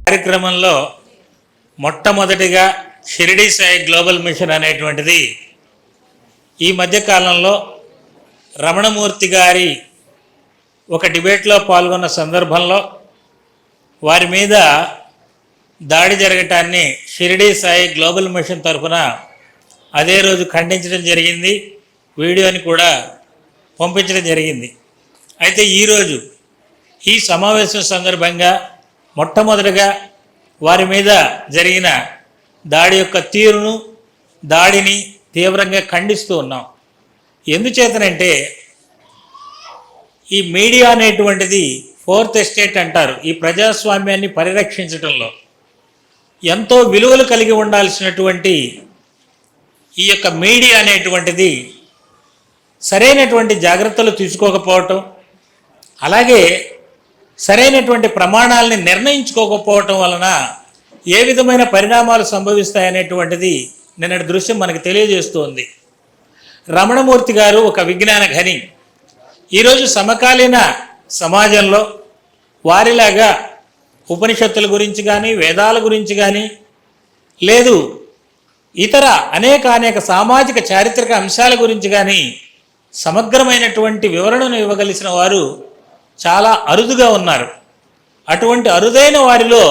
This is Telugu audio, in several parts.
కార్యక్రమంలో మొట్టమొదటిగా షిరిడి సాయి గ్లోబల్ మిషన్ అనేటువంటిది ఈ మధ్యకాలంలో రమణమూర్తి గారి ఒక డిబేట్లో పాల్గొన్న సందర్భంలో వారి మీద దాడి జరగటాన్ని షిరిడి సాయి గ్లోబల్ మిషన్ తరఫున అదే రోజు ఖండించడం జరిగింది. వీడియోని కూడా పంపించడం జరిగింది. అయితే ఈరోజు ఈ సమావేశం సందర్భంగా మొట్టమొదటిగా వారి మీద జరిగిన దాడి యొక్క తీరును దాడిని తీవ్రంగా ఖండిస్తూ ఉన్నాం. ఎందుచేతనంటే ఈ మీడియా అనేటువంటిది ఫోర్త్ ఎస్టేట్ అంటారు. ఈ ప్రజాస్వామ్యాన్ని పరిరక్షించడంలో ఎంతో విలువలు కలిగి ఉండాల్సినటువంటి ఈ యొక్క మీడియా అనేటువంటిది సరైనటువంటి జాగ్రత్తలు తీసుకోకపోవటం, అలాగే సరైనటువంటి ప్రమాణాలని నిర్ణయించుకోకపోవటం వలన ఏ విధమైన పరిణామాలు సంభవిస్తాయనేటువంటిది నిన్నటి దృశ్యం మనకు తెలియజేస్తోంది. రమణమూర్తి గారు ఒక విజ్ఞాన ఘని. ఈరోజు సమకాలీన సమాజంలో వారిలాగా ఉపనిషత్తుల గురించి కానీ వేదాల గురించి కానీ లేదు ఇతర అనేక సామాజిక చారిత్రక అంశాల గురించి కానీ సమగ్రమైనటువంటి వివరణను ఇవ్వగలిసిన వారు చాలా అరుదుగా ఉన్నారు. అటువంటి అరుదైన వారిలో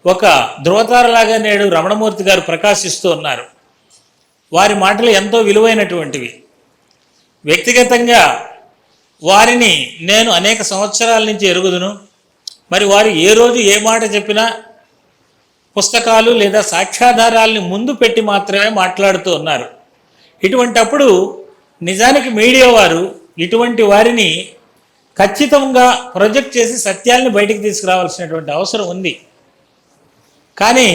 ఒక ధృవతారలాగా నేడు రమణమూర్తి గారు ప్రకాశిస్తూ ఉన్నారు. వారి మాటలు ఎంతో విలువైనటువంటివి. వ్యక్తిగతంగా వారిని నేను అనేక సంవత్సరాల నుంచి ఎరుగుదును. మరి వారు ఏ రోజు ఏ మాట చెప్పినా పుస్తకాలు లేదా సాక్ష్యాధారాలని ముందు పెట్టి మాత్రమే మాట్లాడుతూ ఉన్నారు. ఇటువంటప్పుడు నిజానికి మీడియా వారు ఇటువంటి వారిని ఖచ్చితంగా ప్రొజెక్ట్ చేసి సత్యాలను బయటికి తీసుకురావాల్సినటువంటి అవసరం ఉంది. కానీ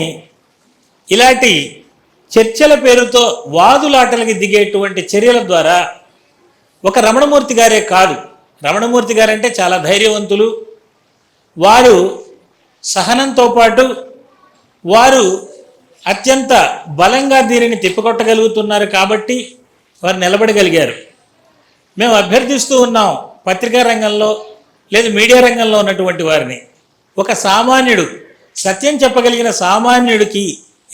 ఇలాంటి చర్చల పేరుతో వాదులాటలకి దిగేటువంటి చర్యల ద్వారా ఒక రమణమూర్తి గారే కాదు, రమణమూర్తి గారంటే చాలా ధైర్యవంతులు. వారు సహనంతో పాటు వారు అత్యంత బలంగా దీనిని తిప్పికొట్టగలుగుతున్నారు కాబట్టి వారు నిలబడగలిగారు. మేము అభ్యర్థిస్తూ ఉన్నాం పత్రికా రంగంలో లేదు మీడియా రంగంలో ఉన్నటువంటి వారిని, ఒక సామాన్యుడు సత్యం చెప్పగలిగిన సామాన్యుడికి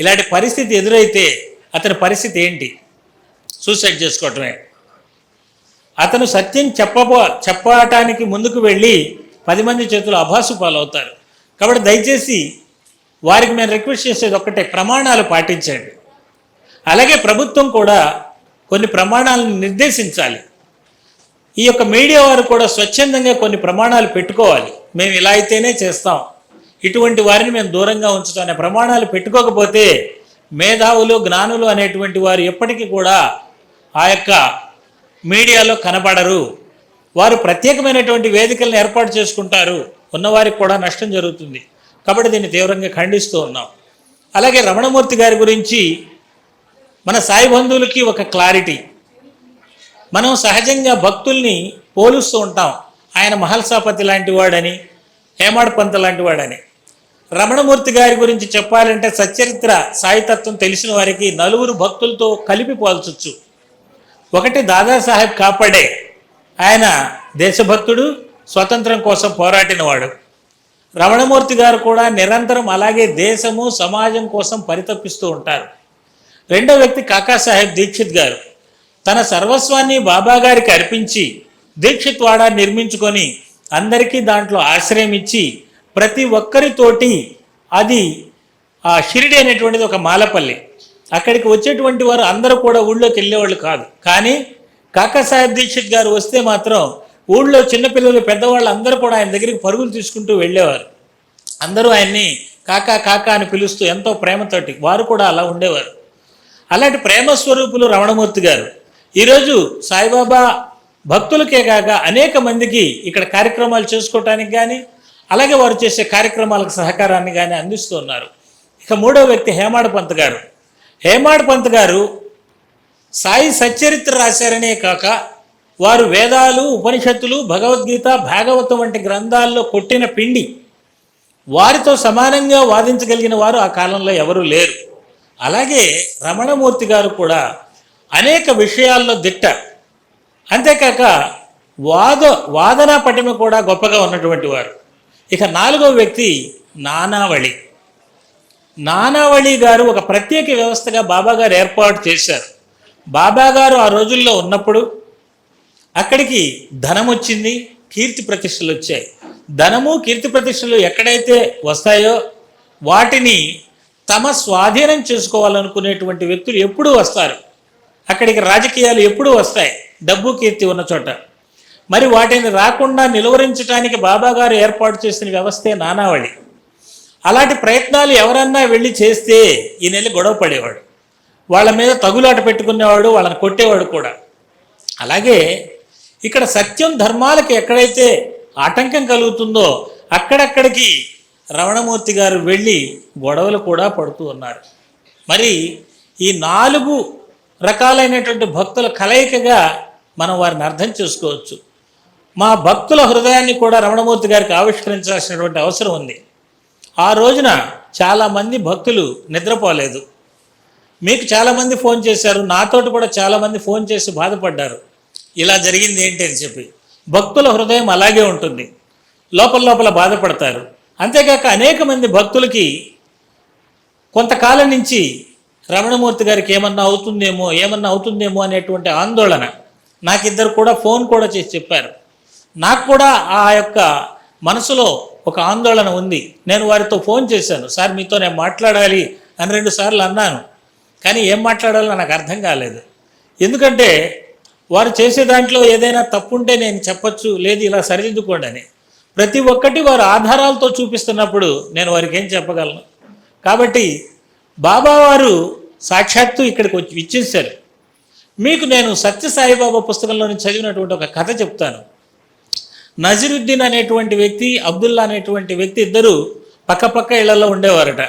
ఇలాంటి పరిస్థితి ఎదురైతే అతని పరిస్థితి ఏంటి? సూసైడ్ చేసుకోవటమే. అతను సత్యం చెప్పటానికి ముందుకు వెళ్ళి 10 మంది చేతులు అభాసు పాలవుతారు. కాబట్టి దయచేసి వారికి మేము రిక్వెస్ట్ చేసేది ఒక్కటే, ప్రమాణాలు పాటించండి. అలాగే ప్రభుత్వం కూడా కొన్ని ప్రమాణాలను నిర్దేశించాలి. ఈ యొక్క మీడియా వారు కూడా స్వచ్ఛందంగా కొన్ని ప్రమాణాలు పెట్టుకోవాలి. మేము ఇలా అయితేనే చేస్తాం, ఇటువంటి వారిని మేము దూరంగా ఉంచుతాం అనే ప్రమాణాలు పెట్టుకోకపోతే మేధావులు జ్ఞానులు అనేటువంటి వారు ఎప్పటికీ కూడా ఆ యొక్క మీడియాలో కనబడరు. వారు ప్రత్యేకమైనటువంటి వేదికలను ఏర్పాటు చేసుకుంటారు, ఉన్నవారికి కూడా నష్టం జరుగుతుంది. కాబట్టి దీన్ని తీవ్రంగా ఖండిస్తూ ఉన్నాం. అలాగే రమణమూర్తి గారి గురించి మన సాయి బంధువులకి ఒక క్లారిటీ. మనం సహజంగా భక్తుల్ని పోలుస్తూ ఉంటాం. ఆయన మహల్సాపతి లాంటి వాడని, హేమాడ్ పంత్ లాంటి వాడని. రమణమూర్తి గారి గురించి చెప్పాలంటే సచ్చరిత్ర సాయితత్వం తెలిసిన వారికి నలుగురు భక్తులతో కలిపి పోల్చొచ్చు. ఒకటి దాదాసాహెబ్ కాపాడే, ఆయన దేశభక్తుడు, స్వతంత్రం కోసం పోరాడినవాడు. రమణమూర్తి గారు కూడా నిరంతరం అలాగే దేశము సమాజం కోసం పరితపిస్తూ ఉంటారు. రెండో వ్యక్తి కాకాసాహెబ్ దీక్షిత్ గారు. తన సర్వస్వాన్ని బాబా గారికి అర్పించి దీక్షిత్ వాడా నిర్మించుకొని అందరికీ దాంట్లో ఆశ్రయం ఇచ్చి ప్రతి ఒక్కరితోటి, అది ఆ షిరిడి అనేటువంటిది ఒక మాలపల్లి, అక్కడికి వచ్చేటువంటి వారు అందరూ కూడా ఊళ్ళోకి వెళ్ళేవాళ్ళు కాదు. కానీ కాకాసాహెబ్ దీక్షిత్ గారు వస్తే మాత్రం ఊళ్ళో చిన్నపిల్లలు పెద్దవాళ్ళు అందరూ కూడా ఆయన దగ్గరికి పరుగులు తీసుకుంటూ వెళ్ళేవారు. అందరూ ఆయన్ని కాకా కాకా అని పిలుస్తూ ఎంతో ప్రేమతోటి వారు కూడా అలా ఉండేవారు. అలాంటి ప్రేమ స్వరూపులు రమణమూర్తి గారు. ఈరోజు సాయిబాబా భక్తులకే కాక అనేక మందికి ఇక్కడ కార్యక్రమాలు చేసుకోవటానికి కానీ అలాగే వారు చేసే కార్యక్రమాలకు సహకారాన్ని కానీ అందిస్తూ ఉన్నారు. ఇక మూడో వ్యక్తి హేమాడ్ పంత్ గారు. హేమాడ్ పంత్ గారు సాయి సచ్చరిత్ర రాశారనే కాక వారు వేదాలు, ఉపనిషత్తులు, భగవద్గీత, భాగవతం వంటి గ్రంథాల్లో కొట్టిన పిండి. వారితో సమానంగా వాదించగలిగిన వారు ఆ కాలంలో ఎవరూ లేరు. అలాగే రమణమూర్తి గారు కూడా అనేక విషయాల్లో దిట్ట. అంతేకాక వాదనా పటిమ కూడా గొప్పగా ఉన్నటువంటి వారు. ఇక నాలుగో వ్యక్తి నానావళి. నానావళి గారు ఒక ప్రత్యేక వ్యవస్థగా బాబాగారు ఏర్పాటు చేశారు. బాబాగారు ఆ రోజుల్లో ఉన్నప్పుడు అక్కడికి ధనం వచ్చింది, కీర్తి ప్రతిష్టలు వచ్చాయి. ధనము కీర్తి ప్రతిష్టలు ఎక్కడైతే వస్తాయో వాటిని తమ స్వాధీనం చేసుకోవాలనుకునేటువంటి వ్యక్తులు ఎప్పుడూ వస్తారు. అక్కడికి రాజకీయాలు ఎప్పుడూ వస్తాయి డబ్బు కీర్తి ఉన్న చోట. మరి వాటిని రాకుండా నిలువరించడానికి బాబాగారు ఏర్పాటు చేసిన వ్యవస్థే నానావళి. అలాంటి ప్రయత్నాలు ఎవరన్నా వెళ్ళి చేస్తే ఈ నెల గొడవ పడేవాడు, వాళ్ళ మీద తగులాట పెట్టుకునేవాడు, వాళ్ళని కొట్టేవాడు కూడా. అలాగే ఇక్కడ సత్యం ధర్మాలకు ఎక్కడైతే ఆటంకం కలుగుతుందో అక్కడక్కడికి రమణమూర్తి గారు వెళ్ళి గొడవలు కూడా పడుతూ ఉన్నారు. మరి ఈ 4 రకాలైనటువంటి భక్తుల కలయికగా మనం వారిని అర్థం చేసుకోవచ్చు. మా భక్తుల హృదయాన్ని కూడా రమణమూర్తి గారికి ఆవిష్కరించాల్సినటువంటి అవసరం ఉంది. ఆ రోజున చాలామంది భక్తులు నిద్రపోలేదు. మీకు చాలామంది ఫోన్ చేశారు, నాతోటి కూడా చాలామంది ఫోన్ చేసి బాధపడ్డారు, ఇలా జరిగింది ఏంటి అని చెప్పి. భక్తుల హృదయం అలాగే ఉంటుంది, లోపల బాధపడతారు. అంతేకాక అనేక మంది భక్తులకి కొంతకాలం నుంచి రమణమూర్తి గారికి ఏమన్నా అవుతుందేమో అనేటువంటి ఆందోళన. నాకు ఇద్దరు కూడా ఫోన్ కూడా చేసి చెప్పారు. నాకు కూడా ఆ యొక్క మనసులో ఒక ఆందోళన ఉంది. నేను వారితో ఫోన్ చేశాను, సార్ మీతో నేను మాట్లాడాలి అని 2 సార్లు అన్నాను. కానీ ఏం మాట్లాడాలో నాకు అర్థం కాలేదు. ఎందుకంటే వారు చేసే దాంట్లో ఏదైనా తప్పుంటే నేను చెప్పచ్చు, లేదు ఇలా సరిదిద్దుకోండి అని. ప్రతి ఒక్కటి వారు ఆధారాలతో చూపిస్తున్నప్పుడు నేను వారికి ఏం చెప్పగలను? కాబట్టి బాబావారు సాక్షాత్తు ఇక్కడికి వచ్చి ఇచ్చేశారు. మీకు నేను సత్యసాయిబాబా పుస్తకంలోని చదివినటువంటి ఒక కథ చెప్తాను. నజరుద్దీన్ అనేటువంటి వ్యక్తి, అబ్దుల్లా అనేటువంటి వ్యక్తి ఇద్దరు పక్క ఇళ్లలో ఉండేవారట.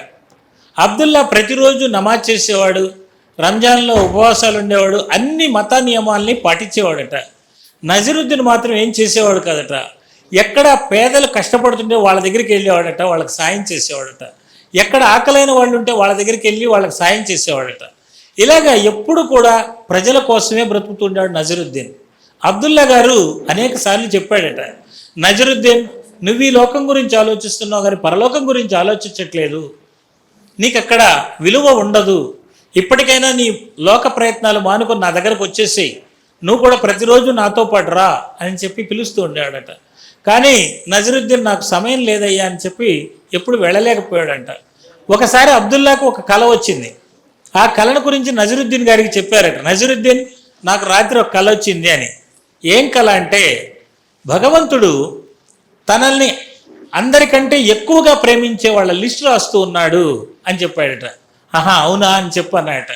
అబ్దుల్లా ప్రతిరోజు నమాజ్ చేసేవాడు, రంజాన్లో ఉపవాసాలు ఉండేవాడు, అన్ని మత నియమాల్ని పాటించేవాడట. నజరుద్దీన్ మాత్రం ఏం చేసేవాడు కాదట. ఎక్కడ పేదలు కష్టపడుతుంటే వాళ్ళ దగ్గరికి వెళ్ళేవాడట, వాళ్ళకి సాయం చేసేవాడట. ఎక్కడ ఆకలైన వాళ్ళు ఉంటే వాళ్ళ దగ్గరికి వెళ్ళి వాళ్ళకి సాయం చేసేవాడట. ఇలాగా ఎప్పుడు కూడా ప్రజల కోసమే బ్రతుకుతుండాడు నజరుద్దీన్. అబ్దుల్లా గారు అనేక సార్లు చెప్పాడట, నజరుద్దీన్ నువ్వు ఈ లోకం గురించి ఆలోచిస్తున్నావు కానీ పరలోకం గురించి ఆలోచించట్లేదు, నీకు అక్కడ విలువ ఉండదు, ఇప్పటికైనా నీ లోక ప్రయత్నాలు మానుకొని నా దగ్గరకు వచ్చేసేయి, నువ్వు కూడా ప్రతిరోజు నాతో పాటు రా అని చెప్పి పిలుస్తూ ఉండేవాడట. కానీ నజరుద్దీన్ నాకు సమయం లేదయ్యా అని చెప్పి ఎప్పుడు వెళ్ళలేకపోయాడంట. ఒకసారి అబ్దుల్లాకు ఒక కల వచ్చింది. ఆ కళను గురించి నజరుద్దీన్ గారికి చెప్పారట. నజరుద్దీన్ నాకు రాత్రి ఒక కళ వచ్చింది అని. ఏం కళ అంటే భగవంతుడు తనల్ని అందరికంటే ఎక్కువగా ప్రేమించే వాళ్ళ లిస్ట్ రాస్తూ ఉన్నాడు అని చెప్పాడట. ఆహా అవునా అని చెప్పన్నాడట.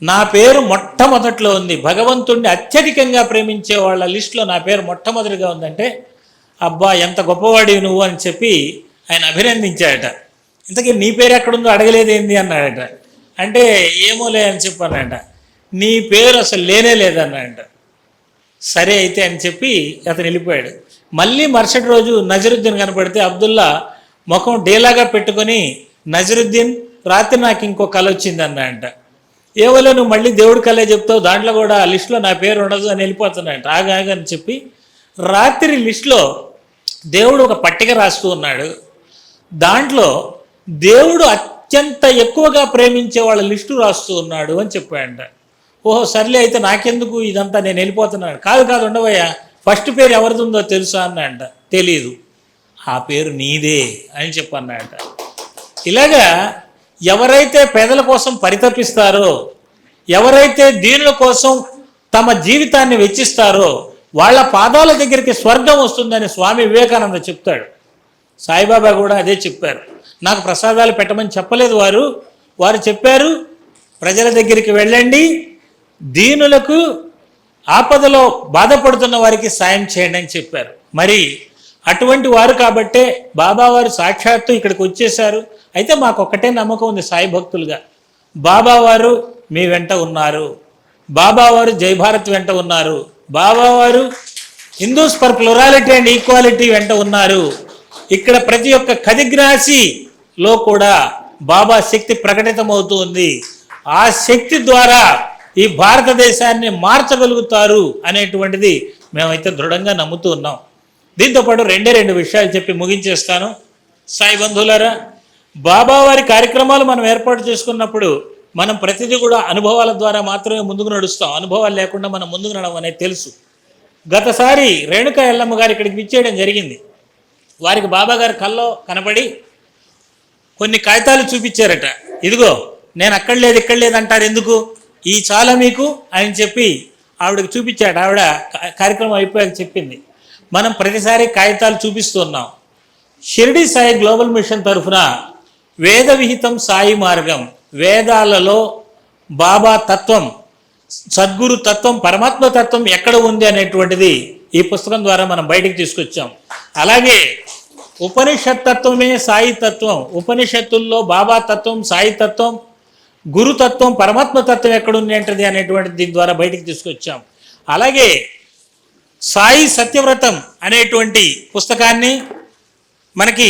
నా పేరు మొట్టమొదట్లో ఉంది, భగవంతుడిని అత్యధికంగా ప్రేమించే వాళ్ళ లిస్టులో నా పేరు మొట్టమొదటిగా ఉందంటే అబ్బా ఎంత గొప్పవాడివి నువ్వు అని చెప్పి ఆయన అభినందించాడట. ఇంతకీ నీ పేరు ఎక్కడుందో అడగలేదేంది అన్నాడట. అంటే ఏమోలే అని చెప్పానట. నీ పేరు అసలు లేనే లేదన్నాడట. సరే అయితే అని చెప్పి అతను వెళ్ళిపోయాడు. మళ్ళీ మరుసటి రోజు నజరుద్దీన్ కనపడితే అబ్దుల్లా ముఖం డేలాగా పెట్టుకొని, నజరుద్దీన్ రాత్రి నాకు ఇంకో కళ వచ్చింది అన్నాడంట. ఏవోలో నువ్వు మళ్ళీ దేవుడి కళే చెప్తావు, దాంట్లో కూడా లిస్టులో నా పేరు ఉండదు అని వెళ్ళిపోతున్నాడంట. ఆగాగని చెప్పి రాత్రి లిస్టులో దేవుడు ఒక పట్టిక రాస్తూ ఉన్నాడు. దాంట్లో దేవుడు అత్యంత ఎక్కువగా ప్రేమించే వాళ్ళ లిస్టు రాస్తూ ఉన్నాడు అని చెప్పాడంట. ఓహో సర్లే అయితే నాకెందుకు ఇదంతా, నేను వెళ్ళిపోతున్నాను. కాదు ఉండవయ్యా, ఫస్ట్ పేరు ఎవరిదిందో తెలుసా అన్నాడంట. తెలీదు. ఆ పేరు నీదే అని చెప్పన్నాడంట. ఇలాగా ఎవరైతే పేదల కోసం పరితపిస్తారో, ఎవరైతే దీనుల కోసం తమ జీవితాన్ని వెచ్చిస్తారో వాళ్ళ పాదాల దగ్గరికి స్వర్గం వస్తుందని స్వామి వివేకానంద చెప్తాడు. సాయిబాబా కూడా అదే చెప్పారు. నాకు ప్రసాదాలు పెట్టమని చెప్పలేదు వారు చెప్పారు, ప్రజల దగ్గరికి వెళ్ళండి, దీనులకు ఆపదలో బాధపడుతున్న వారికి సాయం చేయండి అని చెప్పారు. మరి అటువంటి వారు కాబట్టే బాబావారు సాక్షాత్తు ఇక్కడికి వచ్చేశారు. అయితే మాకు ఒక్కటే నమ్మకం ఉంది సాయి భక్తులుగా, బాబావారు మీ వెంట ఉన్నారు, బాబావారు జై భారత్ వెంట ఉన్నారు, బాబావారు Hindus for plurality and equality వెంట ఉన్నారు. ఇక్కడ ప్రతి ఒక్క ఖదిగ్రాసిలో కూడా బాబా శక్తి ప్రకటితమవుతూ ఉంది. ఆ శక్తి ద్వారా ఈ భారతదేశాన్ని మార్చగలుగుతారు అనేటువంటిది మేమైతే దృఢంగా నమ్ముతూ ఉన్నాం. దీంతోపాటు 2 విషయాలు చెప్పి ముగించేస్తాను. సాయి బంధువులారా, బాబావారి కార్యక్రమాలు మనం ఏర్పాటు చేసుకున్నప్పుడు మనం ప్రతిదీ కూడా అనుభవాల ద్వారా మాత్రమే ముందుకు నడుస్తాం. అనుభవాలు లేకుండా మనం ముందుకు నడవం అనేది తెలుసు. గతసారి రేణుకా ఎల్లమ్మ గారు ఇక్కడికి విచ్చేయడం జరిగింది. వారికి బాబా గారి కల్లో కనబడి కొన్ని కాగితాలు చూపించారట. ఇదిగో నేను అక్కడ లేదు ఇక్కడ లేదు అంటారు ఎందుకు, ఈ చాలా మీకు అని చెప్పి ఆవిడకి చూపించాడు. ఆవిడ కార్యక్రమం అయిపోయాక చెప్పింది, మనం ప్రతిసారి కాగితాలు చూపిస్తున్నాం. షిరిడి సాయి గ్లోబల్ మిషన్ తరఫున వేద విహితం సాయి మార్గం, వేదాలలో బాబా తత్వం, సద్గురు తత్వం, పరమాత్మ తత్వం ఎక్కడ ఉంది అనేటువంటిది ఈ పుస్తకం ద్వారా మనం బయటికి తీసుకొచ్చాం. అలాగే ఉపనిషత్ తత్వమే సాయి తత్వం, ఉపనిషత్తుల్లో బాబా తత్వం, సాయి తత్వం, గురుతత్వం, పరమాత్మ తత్వం ఎక్కడుంది ఏంటది అనేటువంటిది దీని ద్వారా బయటికి తీసుకొచ్చాం. అలాగే సాయి సత్యవ్రతం అనేటువంటి పుస్తకాన్ని మనకి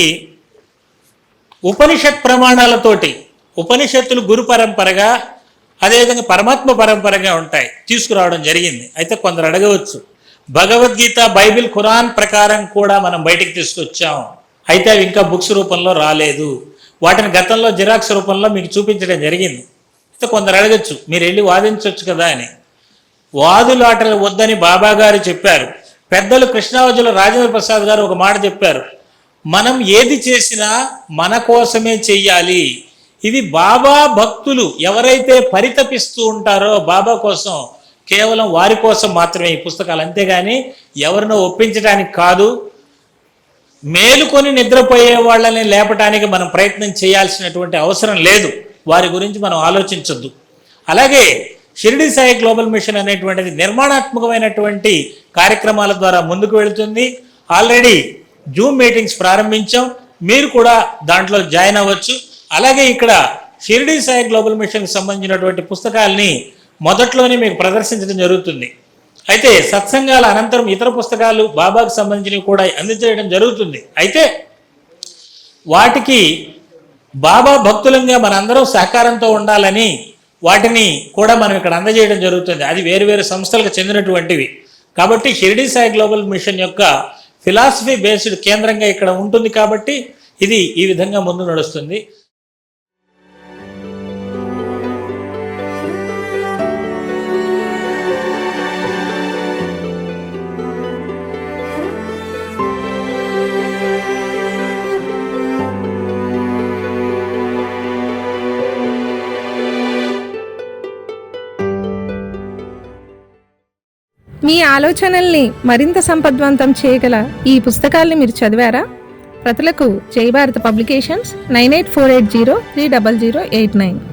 ఉపనిషత్ ప్రమాణాలతోటి, ఉపనిషత్తులు గురు పరంపరగా అదేవిధంగా పరమాత్మ పరంపరగా ఉంటాయి, తీసుకురావడం జరిగింది. అయితే కొందరు అడగవచ్చు, భగవద్గీత, బైబిల్, ఖురాన్ ప్రకారం కూడా మనం బయటికి తీసుకొచ్చాం, అయితే అవి ఇంకా బుక్స్ రూపంలో రాలేదు, వాటిని గతంలో జిరాక్స్ రూపంలో మీకు చూపించడం జరిగింది. అయితే కొందరు అడగచ్చు, మీరు వెళ్ళి వాదించవచ్చు కదా అని. వాదులాటలు వద్దని బాబా గారు చెప్పారు. పెద్దలు కృష్ణావజుల రాజేంద్ర ప్రసాద్ గారు ఒక మాట చెప్పారు, మనం ఏది చేసినా మన కోసమే చెయ్యాలి. ఇది బాబా భక్తులు ఎవరైతే పరితపిస్తూ ఉంటారో బాబా కోసం, కేవలం వారి కోసం మాత్రమే ఈ పుస్తకాలు, అంతేగాని ఎవరినో ఒప్పించడానికి కాదు. మేలుకొని నిద్రపోయే వాళ్ళని లేపటానికి మనం ప్రయత్నం చేయాల్సినటువంటి అవసరం లేదు. వారి గురించి మనం ఆలోచించొద్దు. అలాగే షిరిడి సాయి గ్లోబల్ మిషన్ అనేటువంటిది నిర్మాణాత్మకమైనటువంటి కార్యక్రమాల ద్వారా ముందుకు వెళుతుంది. ఆల్రెడీ జూమ్ మీటింగ్స్ ప్రారంభించాం, మీరు కూడా దాంట్లో జాయిన్ అవ్వచ్చు. అలాగే ఇక్కడ షిరిడి సాయి గ్లోబల్ మిషన్కి సంబంధించినటువంటి పుస్తకాలని మొదట్లోనే మీకు ప్రదర్శించడం జరుగుతుంది. అయితే సత్సంగాల అనంతరం ఇతర పుస్తకాలు బాబాకు సంబంధించినవి కూడా అందించడం జరుగుతుంది. అయితే వాటికి బాబా భక్తులంగా మనందరం సహకారంతో ఉండాలని వాటిని కూడా మనం ఇక్కడ అందజేయడం జరుగుతుంది. అది వేరు వేరు సంస్థలకు చెందినటువంటివి కాబట్టి షిరిడి సాయి గ్లోబల్ మిషన్ యొక్క ఫిలాసఫీ బేస్డ్ కేంద్రంగా ఇక్కడ ఉంటుంది కాబట్టి ఇది ఈ విధంగా ముందు నడుస్తుంది. మీ ఆలోచనల్ని మరింత సంపద్వంతం చేయగల ఈ పుస్తకాల్ని మీరు చదివారా? ప్రతులకు జై భారత్ పబ్లికేషన్స్ 9848030089.